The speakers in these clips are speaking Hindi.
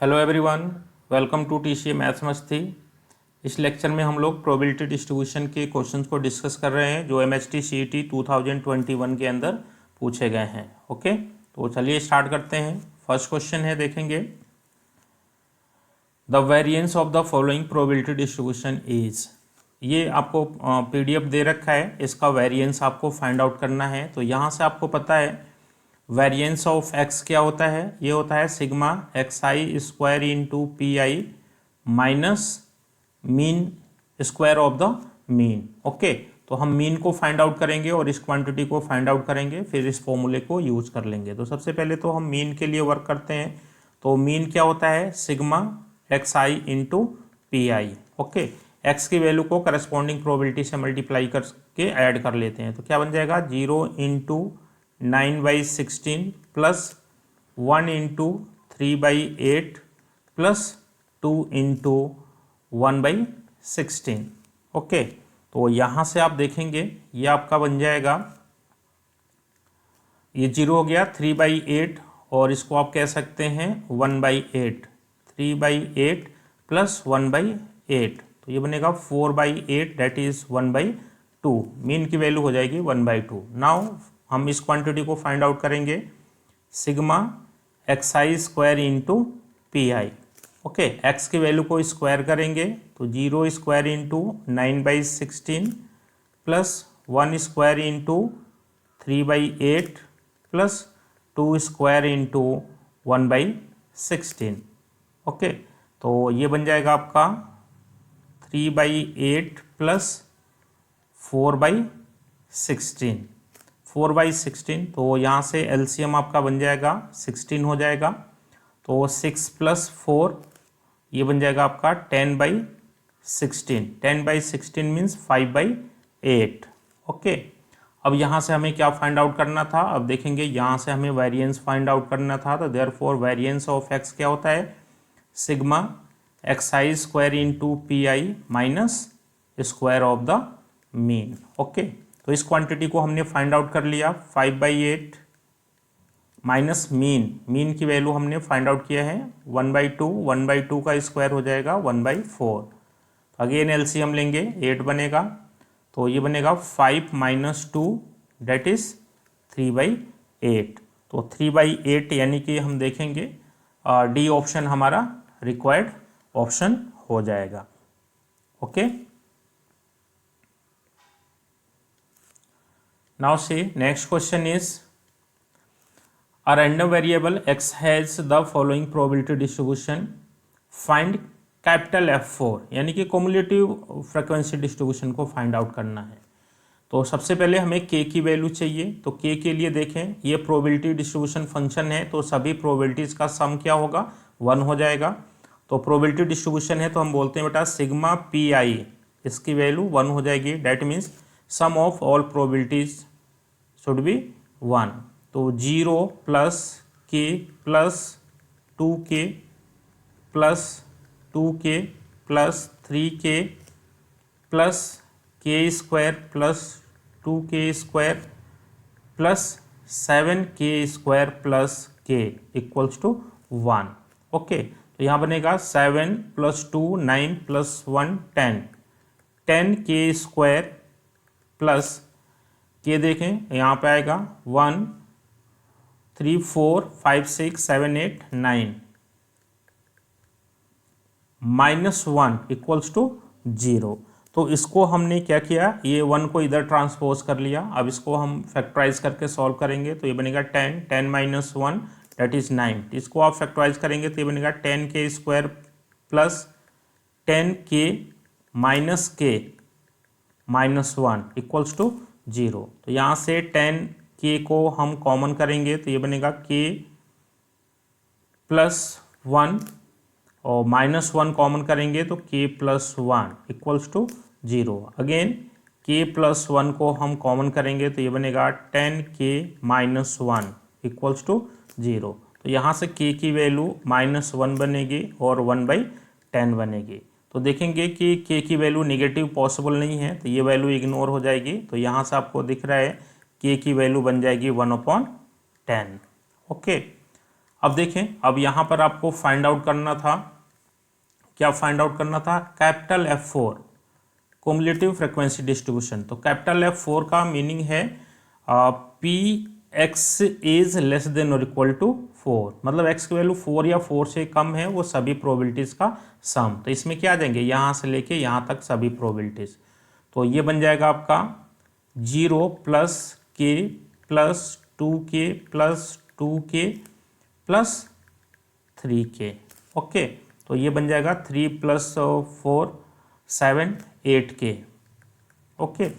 Hello everyone, welcome to TCA maths मस्ती। इस लेक्चर में हम लोग प्रोबेबिलिटी डिस्ट्रीब्यूशन के क्वेश्चंस को डिस्कस कर रहे हैं जो एमएचटी सीईटी 2021 के अंदर पूछे गए हैं। ओके, तो चलिए स्टार्ट करते हैं। फर्स्ट क्वेश्चन है, देखेंगे the variance of the following probability distribution is. ये आपको पीडीएफ दे रखा है, इसका वेरिएंस आपको फाइंड आउट करना है। तो यहाँ से आपको पता है वेरिएंस ऑफ एक्स क्या होता है, ये होता है sigma X I square into P I minus mean square of the mean. Okay, तो हम मीन को फाइंड आउट करेंगे और इस क्वांटिटी को फाइंड आउट करेंगे, फिर इस फॉर्मूले को यूज कर लेंगे। तो सबसे पहले तो हम मीन के लिए वर्क करते हैं। तो मीन क्या होता है, sigma X I into P I. Okay, x की वैल्यू को करस्पॉन्डिंग प्रोबेबिलिटी से मल्टीप्लाई करके ऐड कर लेते हैं। तो क्या बन जाएगा, 0 into 9/16 plus 1 into 3/8 plus 2 into 1/16। Okay, तो यहाँ से आप देखेंगे ये आपका बन जाएगा, ये 0 हो गया 3/8 और इसको आप कह सकते हैं 1/8। 3/8 प्लस 1/8 तो ये बनेगा 4/8, डेट इज 1/2। मीन की वैल्यू हो जाएगी 1/2। नाउ हम इस क्वांटिटी को फाइंड आउट करेंगे, sigma X I square into P I. Okay, x की वैल्यू को स्क्वायर करेंगे तो 0 square into 9/16 plus 1 square into 3/8 plus 2 square into 1/16। Okay, तो ये बन जाएगा आपका 3/8 प्लस 4/16। 4/16 तो यहाँ से एलसीएम आपका बन जाएगा 16 हो जाएगा। तो 6 प्लस 4 ये बन जाएगा आपका 10/16। 10/16 मीन्स 5/8। ओके, अब यहाँ से हमें क्या फाइंड आउट करना था, अब देखेंगे यहाँ से हमें वेरिएंस फाइंड आउट करना था। तो देयरफॉर वेरिएंस ऑफ एक्स क्या होता है, sigma X I square into P I minus square of the mean. Okay, तो इस क्वांटिटी को हमने फाइंड आउट कर लिया, 5/8 माइनस मीन की वैल्यू हमने फाइंड आउट किया है 1/2। 1/2 का स्क्वायर हो जाएगा 1/4। अगेन एलसीएम लेंगे, 8 बनेगा तो ये बनेगा 5 - 2 डेट इज 3/8। तो 3/8 यानी कि हम देखेंगे डी ऑप्शन हमारा रिक्वायर्ड ऑप्शन हो जाएगा। Okay, now see next question is a random variable x has the following probability distribution, find capital F4, यानी कि cumulative फ्रीक्वेंसी डिस्ट्रीब्यूशन को फाइंड आउट करना है। तो सबसे पहले हमें k की वैल्यू चाहिए। तो k के लिए देखें, ये प्रोबेबिलिटी डिस्ट्रीब्यूशन फंक्शन है तो सभी प्रोबेबिलिटीज का सम क्या होगा, 1 हो जाएगा। तो प्रोबेबिलिटी डिस्ट्रीब्यूशन है तो हम बोलते हैं बेटा सिग्मा पी आई, इसकी वैल्यू 1 हो जाएगी। That means sum of all probabilities should be 1। तो 0 plus k plus 2k plus 2k plus 3k plus k square plus 2k square plus 7k square plus k equals to 1। Okay, तो यहाँ बनेगा 7 + 2 9 + 1 10, 10k स्क्वायर प्लस के देखें यहाँ पे आएगा 1 3 4 5 6 7 8 9 -1 इक्वल्स टू 0। तो इसको हमने क्या किया, ये 1 को इधर ट्रांसपोज कर लिया। अब इसको हम फैक्टराइज करके सॉल्व करेंगे तो ये बनेगा 10 10 - 1 डेट इज 9। इसको आप फैक्टराइज करेंगे तो ये बनेगा 10k square plus 10k minus k minus 1 equals to 0। तो यहाँ से 10k को हम कॉमन करेंगे तो ये बनेगा k प्लस 1 और -1 कॉमन करेंगे तो k plus 1 equals to 0। Again k plus 1 को हम कॉमन करेंगे तो ये बनेगा 10k माइनस 1 इक्वल्स टू 0। तो यहाँ से k की वैल्यू -1 बनेगी और 1/10 बनेगी। तो देखेंगे कि k की वैल्यू नेगेटिव पॉसिबल नहीं है तो ये वैल्यू इग्नोर हो जाएगी। तो यहाँ से आपको दिख रहा है k की वैल्यू बन जाएगी 1/10। ओके, अब देखें, अब यहाँ पर आपको फाइंड आउट करना था, क्या फाइंड आउट करना था? Capital F4 cumulative frequency distribution. तो कैपिटल F4 का मीनिंग है P X is less than और इक्वल टू 4, मतलब x की वैल्यू 4 या 4 से कम है, वो सभी प्रोबेबिलिटीज़ का सम। तो इसमें क्या आ जाएंगे, यहाँ से लेके यहाँ तक सभी प्रोबेबिलिटीज़। तो ये बन जाएगा आपका 0 प्लस के plus 2k plus 2k plus 3k। Okay, तो ये बन जाएगा 3 प्लस 4 7 8k। ओके,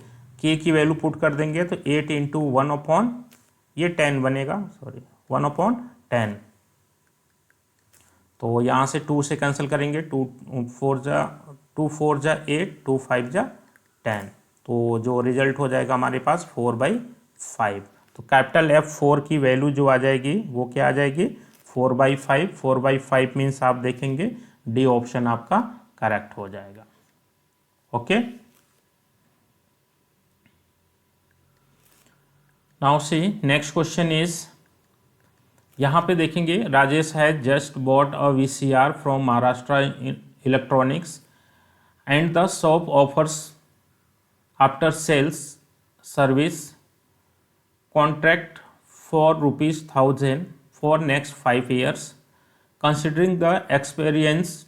k की वैल्यू पुट कर देंगे तो 8 इंटू 1/, ये 10 बनेगा, सॉरी 1/10। तो यहाँ से 2 से कैंसिल करेंगे, 2 4 जा 8, 2 5 जा 10। तो जो रिजल्ट हो जाएगा हमारे पास 4/5। तो कैपिटल F4 की वैल्यू जो आ जाएगी वो क्या आ जाएगी, 4/5। 4/5 मीन्स आप देखेंगे डी ऑप्शन आपका करेक्ट हो जाएगा। Okay, now see next question is, यहाँ पे देखेंगे Rajesh has just bought a VCR from Maharashtra electronics and the shop offers after sales service contract for ₹1000 for next 5 years. Considering the experience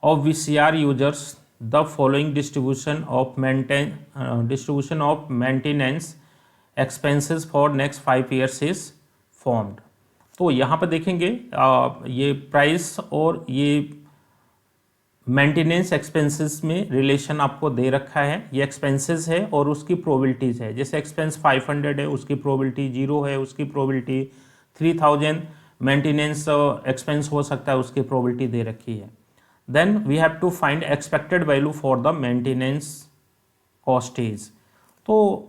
of VCR users, the following distribution of maintenance expenses for next 5 years is formed. तो यहाँ पर देखेंगे ये प्राइस और ये मेंटेनेंस एक्सपेंसेस में रिलेशन आपको दे रखा है। ये एक्सपेंसेस है और उसकी प्रोबेबिलिटीज़ है। जैसे एक्सपेंस 500 है, उसकी प्रोबेबिलिटी 0 है, उसकी प्रोबेबिलिटी 3000 मेंटेनेंस एक्सपेंस हो सकता है, उसकी प्रोबेबिलिटी दे रखी है। Then we have to find expected value for the maintenance costs. तो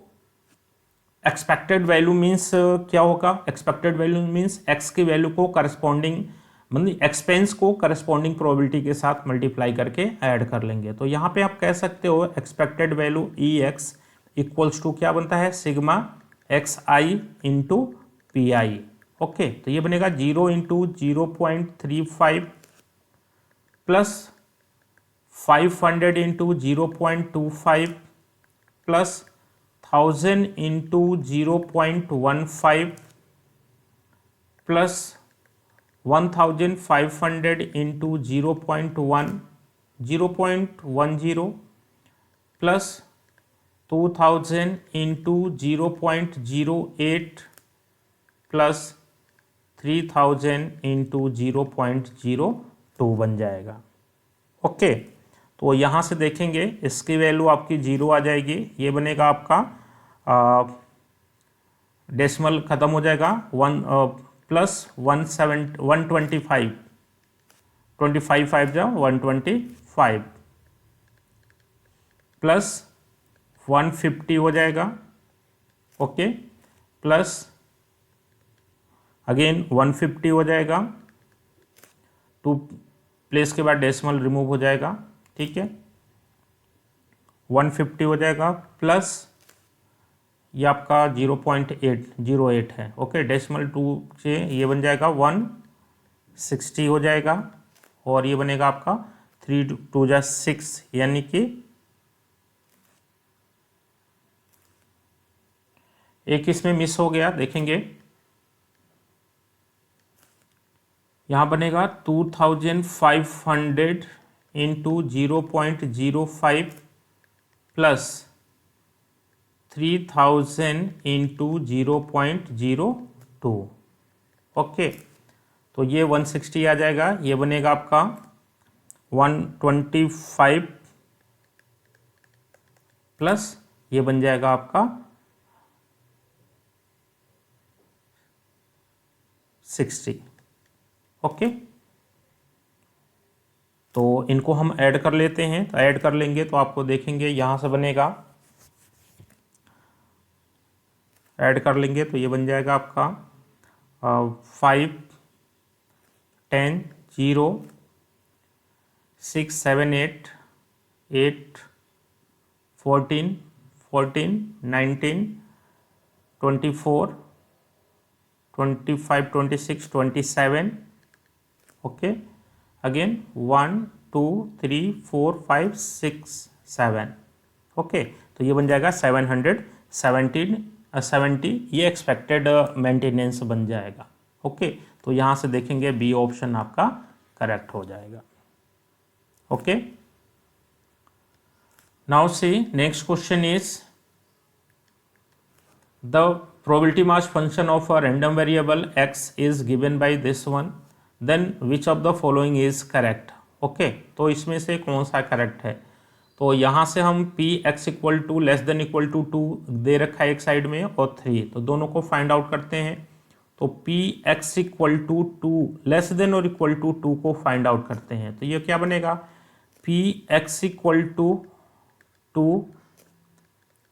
एक्सपेक्टेड वैल्यू मीन्स क्या होगा, एक्सपेक्टेड वैल्यू मीन्स एक्स की वैल्यू को करस्पॉन्डिंग, मतलब एक्सपेंस को करस्पॉन्डिंग प्रोबेबिलिटी के साथ मल्टीप्लाई करके ऐड कर लेंगे। तो यहाँ पे आप कह सकते हो expected value E X equals to क्या बनता है, sigma X I into P I. Okay, तो ये बनेगा 0 into 0.35 plus 500 into 0.25 plus 1000 into 0.15 plus 1500 into 0.10 plus 2000 into 0.08 plus 3000 into 0.02 बन जाएगा। ओके, तो यहाँ से देखेंगे इसकी वैल्यू आपकी 0 आ जाएगी, ये बनेगा आपका डेसिमल ख़त्म हो जाएगा 1 प्लस 125 25 5 जा 125 प्लस 150 हो जाएगा। ओके, प्लस अगेन 150 हो जाएगा, 2 प्लेस के बाद डेसिमल रिमूव हो जाएगा, ठीक है, 150 हो जाएगा प्लस ये आपका 0.808 है। ओके, डेसिमल 2 से ये बन जाएगा 160 हो जाएगा और ये बनेगा आपका 3 2 जा 6, यानी कि एक इसमें मिस हो गया, देखेंगे यहाँ बनेगा 2500 इंटू 0.05 प्लस 3000 इंटू 0.02। ओके, तो ये 160 आ जाएगा, ये बनेगा आपका 125 प्लस ये बन जाएगा आपका 60। ओके, तो इनको हम ऐड कर लेते हैं, तो ऐड कर लेंगे तो आपको देखेंगे यहाँ से बनेगा, ऐड कर लेंगे तो ये बन जाएगा आपका 5 10 0 6 7 8 8 14 14 19 24 25, 26, 27. Okay, again 1, 2, 3, 4, 5, 6, 7. ओके, तो ये बन जाएगा 770, ये एक्सपेक्टेड मेंटेनेंस बन जाएगा. ओके, तो यहाँ से देखेंगे बी ऑप्शन आपका करेक्ट हो जाएगा. Okay, now see next question is the probability mass function of a random variable x is given by this one, then which of the following is correct. Okay, तो इसमें से कौन सा करेक्ट है. तो यहाँ से हम P X equal to less than equal to 2 दे रखा है एक साइड में और 3, तो दोनों को फाइंड आउट करते हैं. तो P X equal to 2 less than और इक्वल टू 2 को फाइंड आउट करते हैं. तो ये क्या बनेगा, P X equal to 2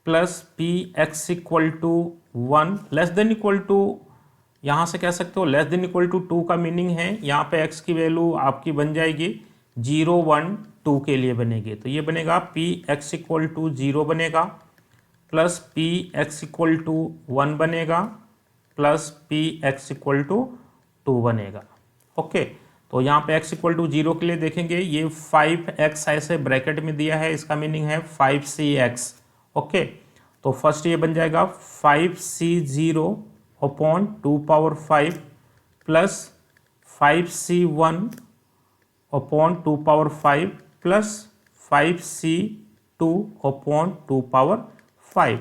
plus P X equal to 1 less than equal to, यहाँ से कह सकते हो लेस देन इक्वल टू 2 का मीनिंग है यहाँ पे x की वैल्यू आपकी बन जाएगी 0, 1, 2 के लिए बनेगी. तो ये बनेगा पी एक्स इक्वल टू 0 बनेगा plus P X equal to 1 बनेगा plus P X equal to 2 बनेगा. ओके, तो यहाँ पे x इक्वल टू 0 के लिए देखेंगे ये 5x ऐसे ब्रैकेट में दिया है, इसका मीनिंग है 5cx. ओके, तो फर्स्ट ये बन जाएगा 5c0 upon 2 power 5 plus 5c1 upon 2 power 5 plus 5c2 upon 2 power 5.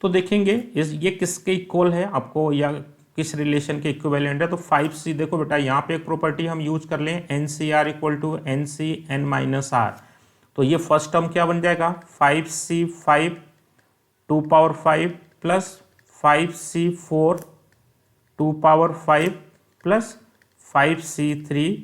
तो देखेंगे ये किसके इक्वल है आपको या किस रिलेशन के इक्विवेलेंट है. तो 5c देखो बेटा, यहाँ पे एक प्रॉपर्टी हम यूज कर लें NCR इक्वल टू NCn-R. तो ये फर्स्ट टर्म क्या बन जाएगा 5c5 2 power 5 plus 5c4 2 power 5 plus 5c3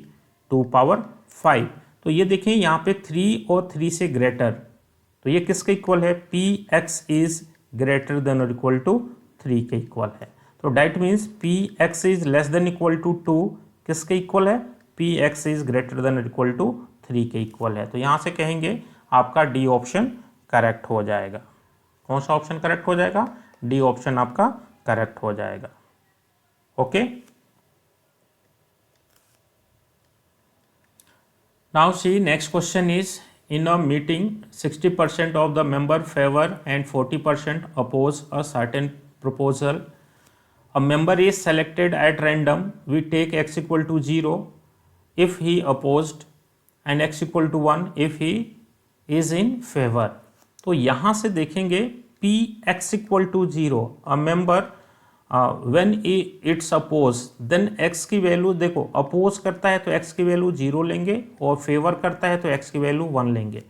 2 power 5. तो ये देखें यहाँ पे 3 और 3 से ग्रेटर, तो ये किसके इक्वल है, P X is greater than और इक्वल टू 3 के इक्वल है. तो that means P X is less than equal to 2 किसके इक्वल है, P X is greater than और इक्वल टू 3 के इक्वल है. तो यहाँ से कहेंगे आपका डी ऑप्शन करेक्ट हो जाएगा. कौन सा ऑप्शन करेक्ट हो जाएगा, डी ऑप्शन आपका करेक्ट हो जाएगा. Okay, now see next question is in a meeting 60% of the member favor and 40% oppose a certain proposal. A member is selected at random. We take x equal to 0 if he opposed and x equal to 1 if he is in favor. तो यहाँ से देखेंगे p x equal to 0 a member when it's oppose then x की वैल्यू देखो, अपोज करता है तो x की वैल्यू 0 लेंगे और फेवर करता है तो x की वैल्यू 1 लेंगे.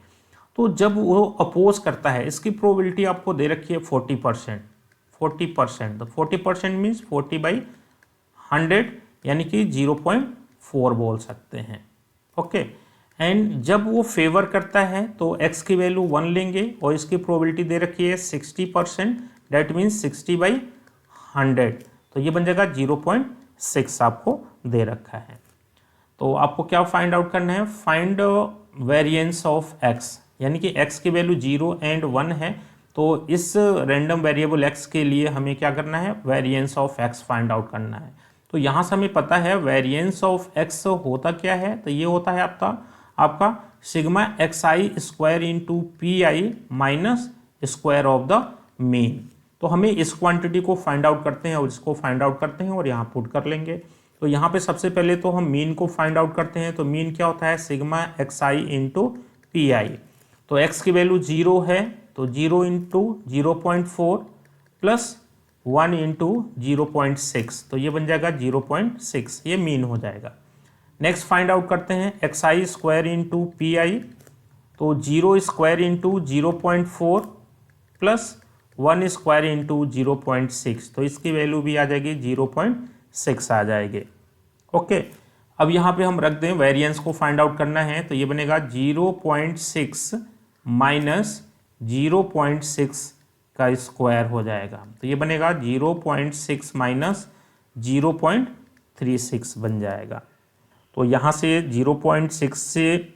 तो जब वो अपोज करता है इसकी प्रोबेबिलिटी आपको दे रखी है 40%. तो 40% मीन्स 40/100 यानी कि 0.4 बोल सकते हैं. ओके, एंड जब वो फेवर करता है तो x की वैल्यू 1 लेंगे और इसकी प्रोबेबिलिटी दे रखी है 60%, डेट मीन्स 60/100. तो ये बन जाएगा 0.6 आपको दे रखा है. तो आपको क्या फाइंड आउट करना है, फाइंड वेरिएंस ऑफ x, यानी कि x की वैल्यू 0 एंड 1 है. तो इस रैंडम वेरिएबल x के लिए हमें क्या करना है, variance of x find out करना है. तो यहाँ से हमें पता है वेरिएंस ऑफ x होता क्या है, तो ये होता है आपका sigma xi square into P I minus square of the mean. तो हमें इस क्वांटिटी को फाइंड आउट करते हैं और इसको फाइंड आउट करते हैं और यहाँ पुट कर लेंगे. तो यहाँ पे सबसे पहले तो हम मीन को फाइंड आउट करते हैं. तो मीन क्या होता है, सिग्मा xi इंटू पी आई. तो x की वैल्यू 0 है तो 0 इंटू 0.4 प्लस 1 इंटू 0.6, तो ये बन जाएगा 0.6, ये मीन हो जाएगा. नेक्स्ट फाइंड आउट करते हैं xi स्क्वायर इंटू पी आई. तो 0 square into 0.4 plus 1 square into 0.6, तो इसकी वैल्यू भी आ जाएगी 0.6 आ जाएगी. ओके, अब यहाँ पे हम रख दें वेरिएंस को फाइंड आउट करना है. तो ये बनेगा 0.6 माइनस 0.6 का स्क्वायर हो जाएगा. तो ये बनेगा 0.6 माइनस 0.36 बन जाएगा. तो यहाँ से 0.6 से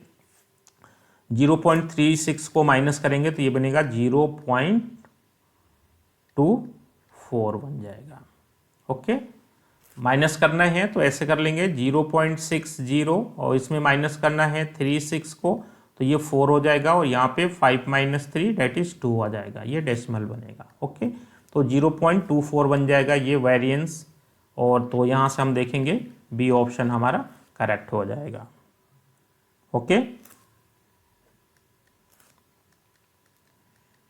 0.36 को माइनस करेंगे तो ये बनेगा 0.24 बन जाएगा. ओके, माइनस करना है तो ऐसे कर लेंगे 0.60 और इसमें माइनस करना है 36 को, तो ये 4 हो जाएगा और यहाँ पे 5 - 3 दैट इज 2 आ जाएगा, ये डेसिमल बनेगा। ओके, तो 0.24 बन जाएगा ये वेरिएंस, और तो यहाँ से हम देखेंगे बी ऑप्शन हमारा करेक्ट हो जाएगा। Okay,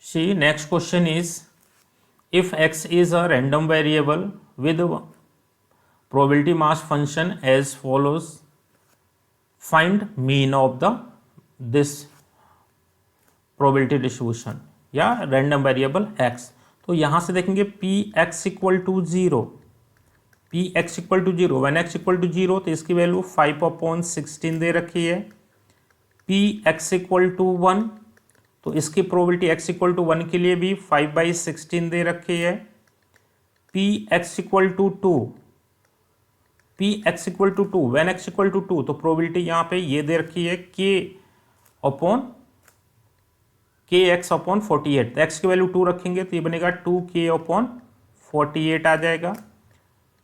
see next question is if x is a random variable with probability mass function as follows, find mean of the this probability distribution या random variable x। तो यहाँ से देखेंगे p x equal to 0, p x equal to 0, one x equal to 0, तो इसकी वैल्यू 5/16 दे रखी है। p x इक्वल टू 1, तो इसकी प्रोबेबिलिटी x इक्वल टू 1 के लिए भी 5/16 दे रखी है। p x equal to 2, p x equal to 2, when x equal to 2, तो प्रोबेबिलिटी यहाँ पे ये दे रखी है k x अपॉन 48, तो x की वैल्यू 2 रखेंगे तो ये बनेगा 2k अपॉन 48 आ जाएगा।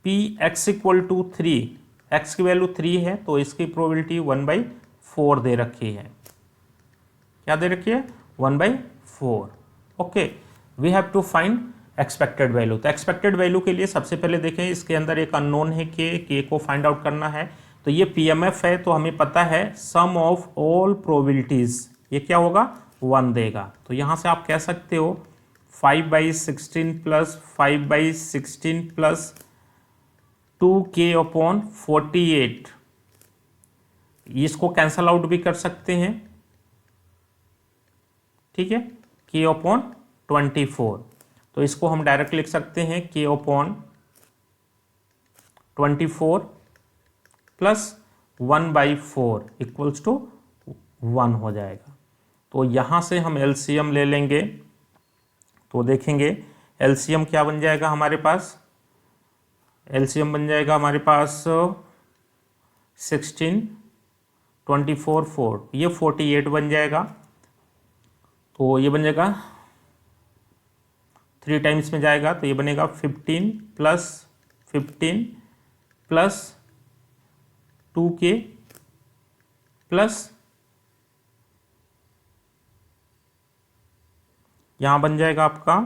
p x equal to 3, x की वैल्यू 3 है तो इसकी प्रोबेबिलिटी 1/4 दे रखी है। क्या दे रखी है? 1/4। Okay, we have to find expected value. तो एक्सपेक्टेड वैल्यू के लिए सबसे पहले देखें, इसके अंदर एक अननोन है के को फाइंड आउट करना है। तो ये पीएमएफ है, तो हमें पता है सम ऑफ ऑल प्रोबेबिलिटीज, ये क्या होगा? 1 देगा। तो यहाँ से आप कह सकते हो 5/16 प्लस 5/16 प्लस 2k अपॉन 48, इसको कैंसल आउट भी कर सकते हैं, ठीक है, k अपॉन 24, तो इसको हम डायरेक्ट लिख सकते हैं k upon 24 plus 1/4 equals to 1 हो जाएगा। तो यहाँ से हम एलसीएम ले लेंगे, तो देखेंगे एलसीएम क्या बन जाएगा हमारे पास। एलसीएम बन जाएगा हमारे पास 16, 24, 4, ये 48 बन जाएगा। तो ये बन जाएगा 3 टाइम्स में जाएगा, तो ये बनेगा 15 प्लस 15 प्लस 2k प्लस यहाँ बन जाएगा आपका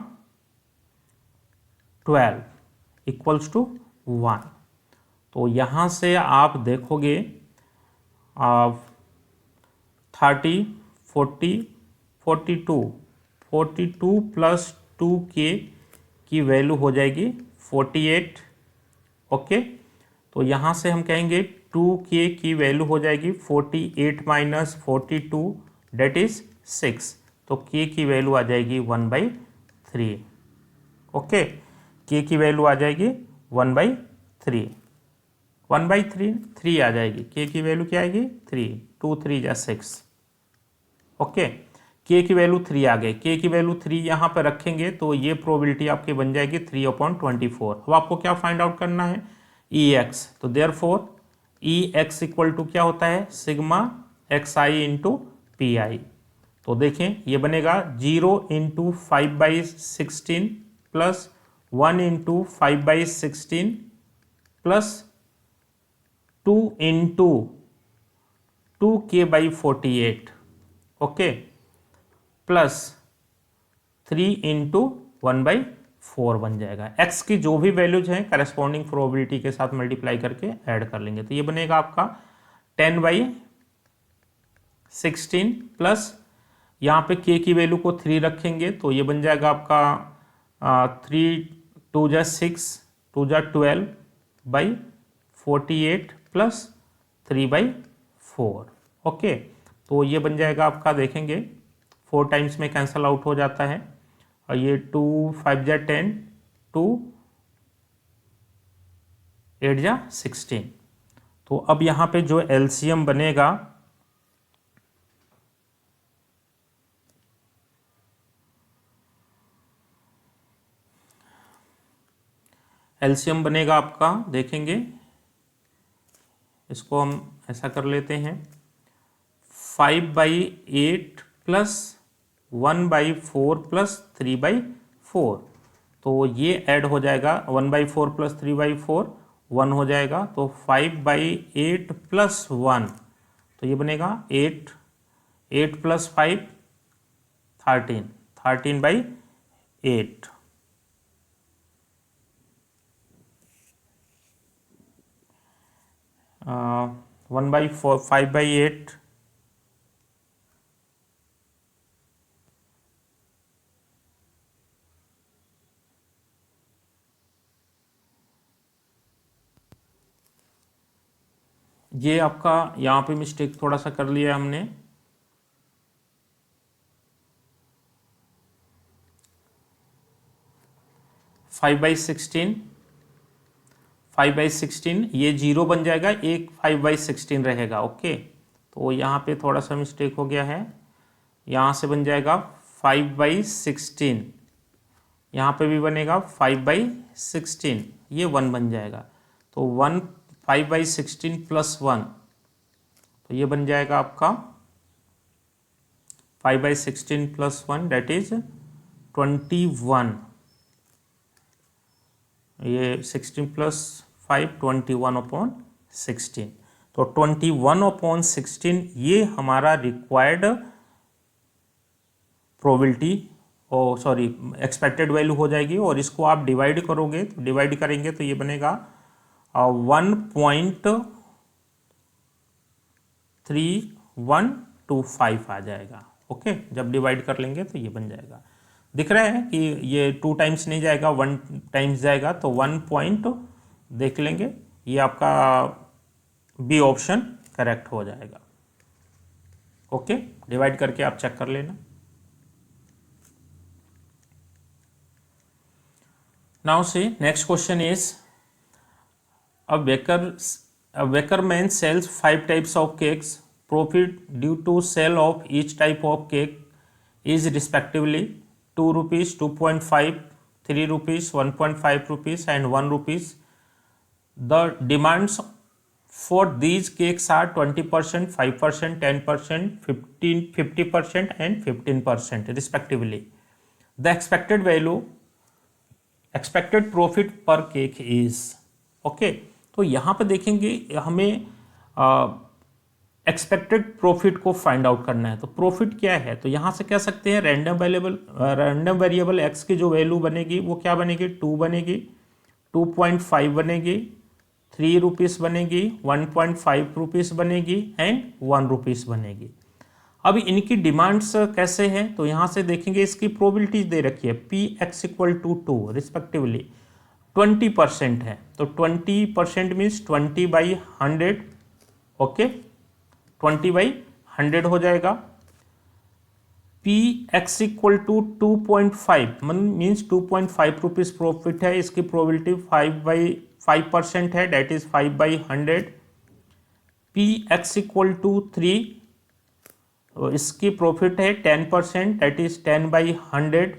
12 इक्वल्स टू 1। तो यहाँ से आप देखोगे 30, 40, 42 प्लस 2k की वैल्यू हो जाएगी 48। ओके, तो यहाँ से हम कहेंगे 2k की वैल्यू हो जाएगी 48 - 42 डेट इज 6, तो k की वैल्यू आ जाएगी 1/3। ओके, k की वैल्यू आ जाएगी 1/3, 3 आ जाएगी, k की वैल्यू क्या आएगी? 3, 2 3 जा 6। ओके, k की वैल्यू 3 आ गई, k की वैल्यू 3 यहाँ पर रखेंगे तो ये प्रोबेबिलिटी आपकी बन जाएगी 3/24। अब आपको क्या फाइंड आउट करना है? ex। तो देयरफॉर ex इक्वल टू क्या होता है? Sigma xi into P. तो देखें ये बनेगा 0 × 5/16 plus 1 × 5/16 plus 2 × 2k/48, okay, plus 3 × 1/4 बन जाएगा। x की जो भी वैल्यूज हैं करस्पॉन्डिंग प्रोबेबिलिटी के साथ मल्टीप्लाई करके ऐड कर लेंगे, तो ये बनेगा आपका 10/16 प्लस यहाँ पे k की वैल्यू को 3 रखेंगे तो ये बन जाएगा आपका 3 2 जा 6, 2 जा 12/48 प्लस 3/4। ओके, तो ये बन जाएगा आपका, देखेंगे 4 टाइम्स में कैंसल आउट हो जाता है, और ये 2 5 जा 10, 2 8 जा 16। तो अब यहाँ पे जो एलसीएम बनेगा, एलसीएम बनेगा आपका, देखेंगे इसको हम ऐसा कर लेते हैं 5/8 प्लस 1/4 प्लस 3/4, तो ये ऐड हो जाएगा 1/4 प्लस 3/4 1 हो जाएगा, तो 5/8 प्लस 1, तो ये बनेगा 8, 8 प्लस 5 13, 13/8। 1/4, 5/8, ये आपका यहाँ पे मिस्टेक थोड़ा सा कर लिया हमने। 5/16, 5/16 ये 0 बन जाएगा, एक 5/16 रहेगा। ओके, तो यहाँ पे थोड़ा सा मिस्टेक हो गया है, यहाँ से बन जाएगा 5/16, यहाँ पे भी बनेगा 5/16, ये 1 बन जाएगा, तो 1 5/16 प्लस 1, तो ये बन जाएगा आपका 5/16 प्लस 1 डेट इज 21, ये 16 प्लस 5 21/16, तो 21/16 ये हमारा रिक्वायर्ड प्रोबेबिलिटी एक्सपेक्टेड वैल्यू हो जाएगी। और इसको आप डिवाइड करोगे, तो डिवाइड करेंगे तो ये बनेगा 1.3125 आ जाएगा। ओके, जब डिवाइड कर लेंगे तो ये बन जाएगा। दिख रहा है कि ये 2 टाइम्स नहीं जाएगा, 1 टाइम्स जाएगा, तो 1 पॉइंट देख लेंगे, ये आपका बी ऑप्शन करेक्ट हो जाएगा। ओके, डिवाइड करके आप चेक कर लेना। Now see, next question is a baker man sells 5 types of cakes. Profit due to sale of each type of cake is respectively 2 rupees, 2.5, 3 rupees, 1.5 rupees and 1 rupees. The demands for these cakes are 20%, 5%, 10%, 50% and 15% respectively. The expected profit per cake is okay. तो यहाँ पे देखेंगे हमें एक्सपेक्टेड प्रॉफिट को फाइंड आउट करना है। तो प्रॉफिट क्या है, तो यहाँ से कह सकते हैं रैंडम वेरिएबल एक्स की जो वैल्यू बनेगी वो क्या बनेगी, 2 बनेगी, 2.5 बनेगी, 3 रुपीज़ बनेगी, 1.5 रुपीज़ बनेगी एंड 1 रुपीज़ बनेगी। अब इनकी डिमांड्स कैसे हैं, तो यहाँ से देखेंगे इसकी प्रोबेबिलिटीज दे रखी है, P X equal to 2 respectively 20% है, तो 20% मीन्स 20/100। ओके, 20/100 हो जाएगा। P X equal to 2.5 means 2.5 rupees profit है, इसकी प्रोबेबिलिटी 5% है, that is 5/100। P X equal to 3, इसकी प्रॉफिट है 10%, that is 10/100।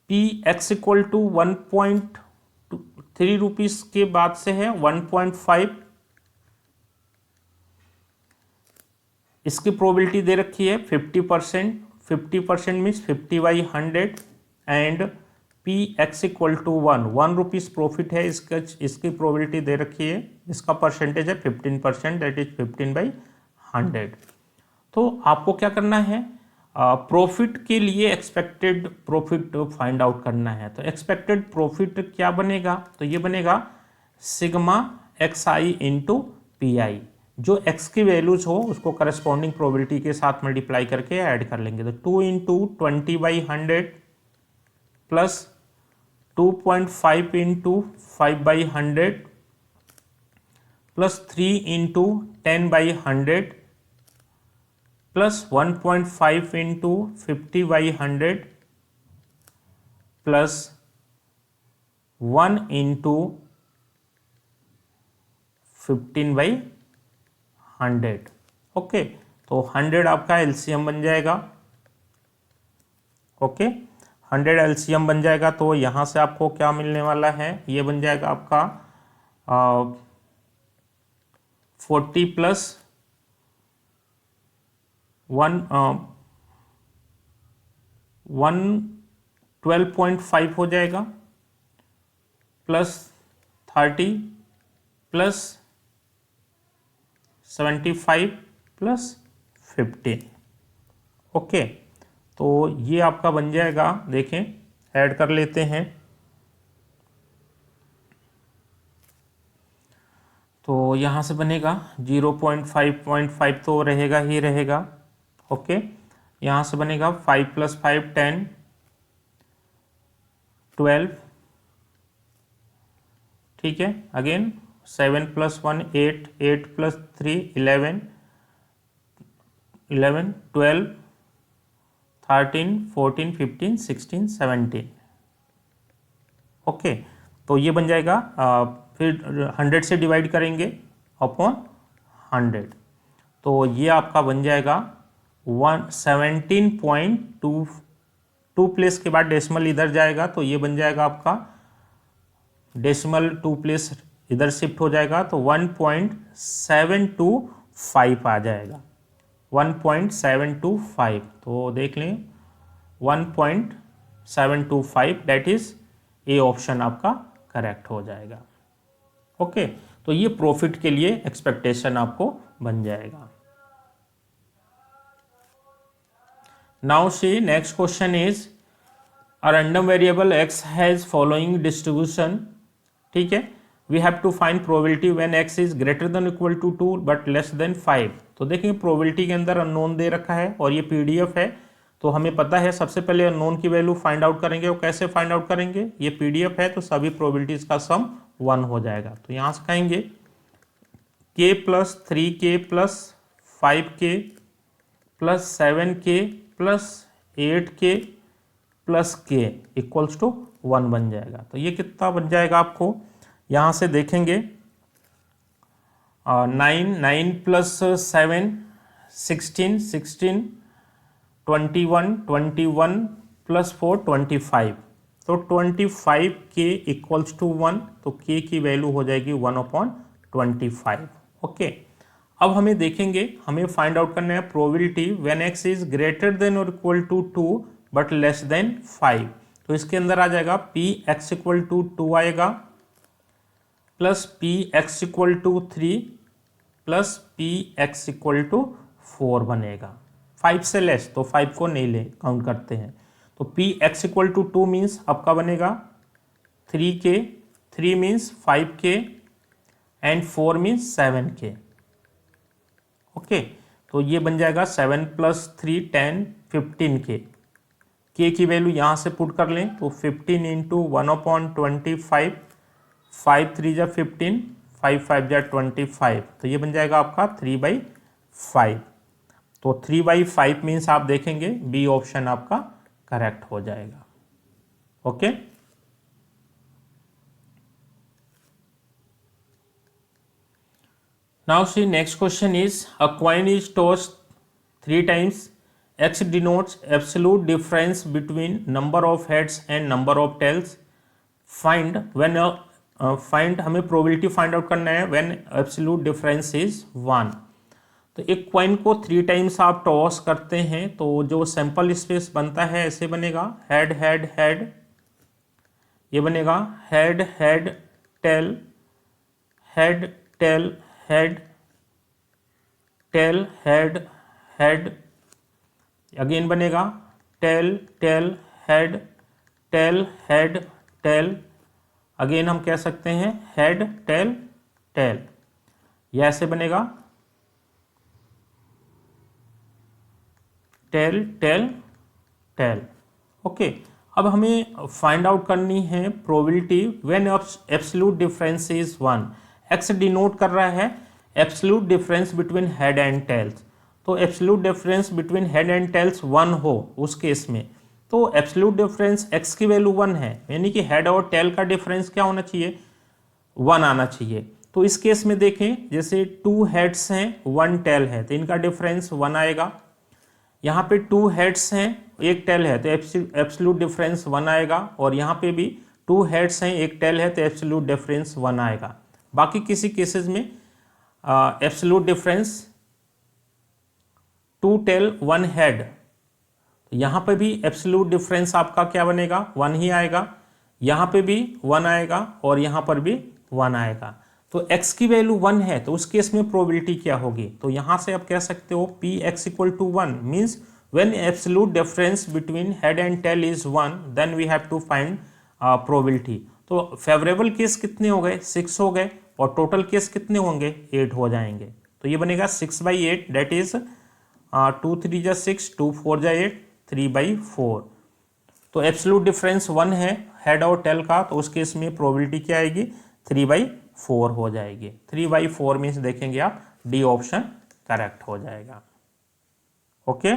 P X equal to 1.3 rupees के बाद से है 1.5, इसकी प्रोबेबिलिटी दे रखी है 50%, 50% means 50/100 and P X equal to 1 rupees profit है, इसकी प्रोबेबिलिटी दे रखी है, इसका परसेंटेज है 15%, दैट इज 15/100। तो आपको क्या करना है, प्रॉफिट के लिए एक्सपेक्टेड प्रॉफिट फाइंड आउट करना है। तो एक्सपेक्टेड प्रॉफिट क्या बनेगा, तो ये बनेगा sigma X I into P आई, जो एक्स की वैल्यूज हो उसको करस्पॉन्डिंग प्रोबेबिलिटी के साथ मल्टीप्लाई करके ऐड कर लेंगे। तो 2 into 20/100 plus 2.5 into 5/100 plus 3 into 10/100 plus 1.5 into 50/100 plus 1 into 15/100। Okay, तो 100 आपका एलसीएम बन जाएगा। ओके, 100 एलसीएम बन जाएगा, तो यहाँ से आपको क्या मिलने वाला है, ये बन जाएगा आपका 40 प्लस 112.5 हो जाएगा, प्लस 30 प्लस 75 प्लस 15। ओके, तो ये आपका बन जाएगा, देखें ऐड कर लेते हैं। तो यहाँ से बनेगा 0.5 तो रहेगा ही रहेगा। ओके, यहाँ से बनेगा 5 + 5 10 12, ठीक है। अगेन 7 + 1 8 8 + 3 11 11 12 13 14 15 16 17। ओके, तो ये बन जाएगा, फिर 100 से डिवाइड करेंगे अपॉन 100, तो ये आपका बन जाएगा 17.2 प्लेस के बाद डेसिमल इधर जाएगा, तो ये बन जाएगा आपका डेसिमल 2 प्लेस इधर शिफ्ट हो जाएगा, तो 1.725 आ जाएगा, 1.725। तो देख लें 1.725, दैट इज ए ऑप्शन आपका करेक्ट हो जाएगा। ओके, तो ये प्रॉफिट के लिए एक्सपेक्टेशन आपको बन जाएगा। Now see next question is a random variable x has following distribution, ठीक है। We have to find probability when x is greater than equal to 2 but less than 5। तो देखेंगे प्रोबेबिलिटी के अंदर अननोन दे रखा है और ये पीडीएफ है, तो हमें पता है सबसे पहले अननोन की वैल्यू फाइंड आउट करेंगे। और कैसे फाइंड आउट करेंगे, ये पीडीएफ है तो सभी प्रोबेबिलिटीज का सम 1 हो जाएगा। तो यहाँ से कहेंगे k + 3k + 5k + 7k + 8k + k = 1 बन जाएगा। तो ये कितना बन जाएगा आपको, यहाँ से देखेंगे 9 9 + 7 16 16 21 21 + 4 25, तो 25k = 1, तो k की वैल्यू हो जाएगी 1/25। ओके, अब हमें देखेंगे, हमें फाइंड आउट करना है probability when x is greater than और equal to 2 but less than 5। तो इसके अंदर आ जाएगा px = 2 आएगा प्लस px = 3 प्लस px = 4 बनेगा। 5 से लेस, तो 5 को नहीं ले काउंट करते हैं। तो px = 2 मीन्स आपका बनेगा 3k, 3 means 5k and 4 means 7k। Okay, तो ये बन जाएगा 7 + 3 10 15k। k की वैल्यू यहाँ से पुट कर लें, तो 15 × 1/25, 5 3 = 15, 5 5 = 25, तो ये बन जाएगा आपका 3/5। तो 3/5 मीन्स आप देखेंगे बी ऑप्शन आपका करेक्ट हो जाएगा। Okay, now see next question is a coin is tossed 3 times, x denotes absolute difference between number of heads and number of tails। find when find हमें प्रोबेबिलिटी फाइंड आउट करना है व्हेन एब्सोल्यूट डिफरेंस इज 1। तो एक कॉइन को 3 times आप टॉस करते हैं, तो जो सैंपल स्पेस बनता है ऐसे बनेगा, हेड हेड हेड, ये बनेगा head head tail, head tail head, tail head head, again बनेगा tail tail head, tail head tail, again हम कह सकते हैं हेड टेल टेल, यह ऐसे बनेगा टेल टेल टेल। ओके, अब हमें फाइंड आउट करनी है probability when absolute difference is 1। X denote कर रहा है absolute difference between head and tails, तो absolute difference between head and tails 1 हो उस केस में, तो एब्सोल्यूट डिफरेंस x की वैल्यू 1 है, यानी कि हेड और टेल का डिफरेंस क्या होना चाहिए, 1 आना चाहिए। तो इस केस में देखें, जैसे 2 हेड्स हैं 1 टेल है, तो इनका डिफरेंस 1 आएगा। यहाँ पे 2 हेड्स हैं 1 टेल है, तो एब्सोल्यूट डिफरेंस 1 आएगा। और यहाँ पे भी 2 हेड्स हैं 1 टेल है, तो एब्सोल्यूट डिफरेंस 1 आएगा। बाकी किसी केसेस में एब्सोल्यूट डिफरेंस 2 टेल 1 हेड, यहाँ पे भी एब्सोल्यूट डिफरेंस आपका क्या बनेगा, 1 ही आएगा। यहाँ पे भी 1 आएगा और यहाँ पर भी 1 आएगा। तो x की वैल्यू 1 है तो उस केस में प्रोबेबिलिटी क्या होगी, तो यहां से आप कह सकते हो P X equal to 1 means when absolute difference between head and tail is 1 then we have to find probability. तो फेवरेबल केस कितने हो गए, 6 हो गए, और टोटल केस कितने होंगे, 8 हो जाएंगे। तो ये बनेगा 6/8 दैट इज 2 3 जा 6, 2 4 जा 8, 3/4। तो एब्सोल्यूट डिफरेंस 1 है हेड और टेल का, तो उस केस में प्रोबेबिलिटी क्या आएगी, 3/4 हो जाएगी। 3/4 मीन्स देखेंगे आप डी ऑप्शन करेक्ट हो जाएगा। Okay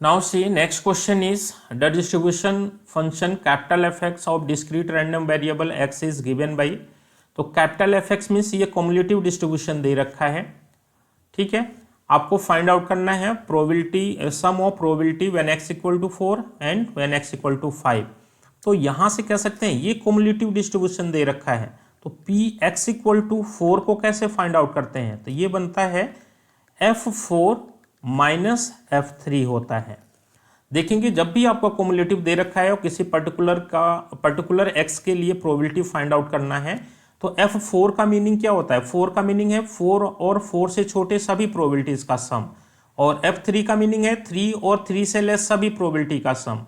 now see next question is the distribution function capital F X of discrete random variable X is given by. तो कैपिटल एफ एक्स मीन्स ये कॉम्युलेटिव डिस्ट्रीब्यूशन दे रखा है, ठीक है। आपको फाइंड आउट करना है probability, sum of probability when x equal to 4 and when x equal to 5। तो यहां से कह सकते हैं ये कॉम्युलेटिव डिस्ट्रीब्यूशन दे रखा है, तो पी एक्स इक्वल टू 4 को कैसे फाइंड आउट करते हैं, तो ये बनता है f4 माइनस f3 होता है। देखेंगे जब भी आपका कॉम्युलेटिव दे रखा है और किसी पर्टिकुलर x के लिए प्रोबेबिलिटी फाइंड आउट करना है, तो f4 का मीनिंग क्या होता है, 4 का मीनिंग है 4 और 4 से छोटे सभी प्रोबेबिलिटीज का सम, और f3 का मीनिंग है 3 और 3 से लेस सभी प्रोबेबिलिटी का सम।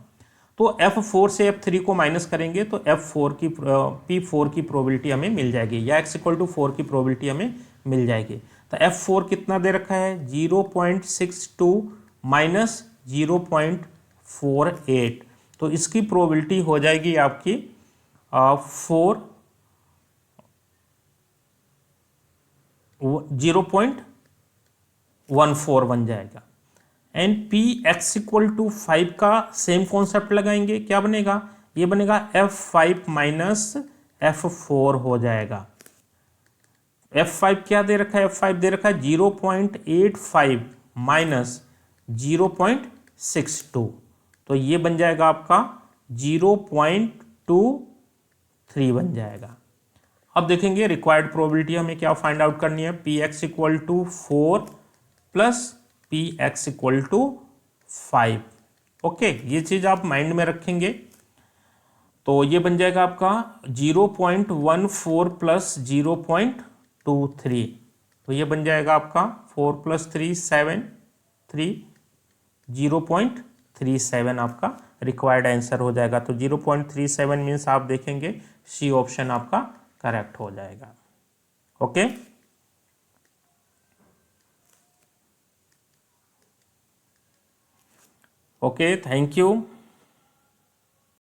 तो f4 से f3 को माइनस करेंगे तो p4 की प्रोबेबिलिटी हमें मिल जाएगी, या x इक्वल टू 4 की प्रोबेबिलिटी हमें मिल जाएगी। तो f4 कितना दे रखा है, 0.62 माइनस 0.48, तो इसकी प्रोबेबिलिटी हो जाएगी आपकी 0.14 बन जाएगा। And P X equal to 5 का सेम कॉन्सेप्ट लगाएंगे, क्या बनेगा, ये बनेगा f5 माइनस f4 हो जाएगा। f5 क्या दे रखा है, f5 दे रखा है 0.85 माइनस 0.62, तो ये बन जाएगा आपका 0.23 बन जाएगा। अब देखेंगे रिक्वायर्ड प्रोबेबिलिटी हमें क्या फाइंड आउट करनी है, P X equal to 4 plus P X equal to 5। Okay, ये चीज आप माइंड में रखेंगे। तो ये बन जाएगा आपका 0.14 प्लस 0.23, तो ये बन जाएगा आपका 4 + 3 7 3 0.37 आपका रिक्वायर्ड आंसर हो जाएगा। तो 0.37 मीन्स आप देखेंगे सी ऑप्शन आपका करेक्ट हो जाएगा। Okay okay, thank you.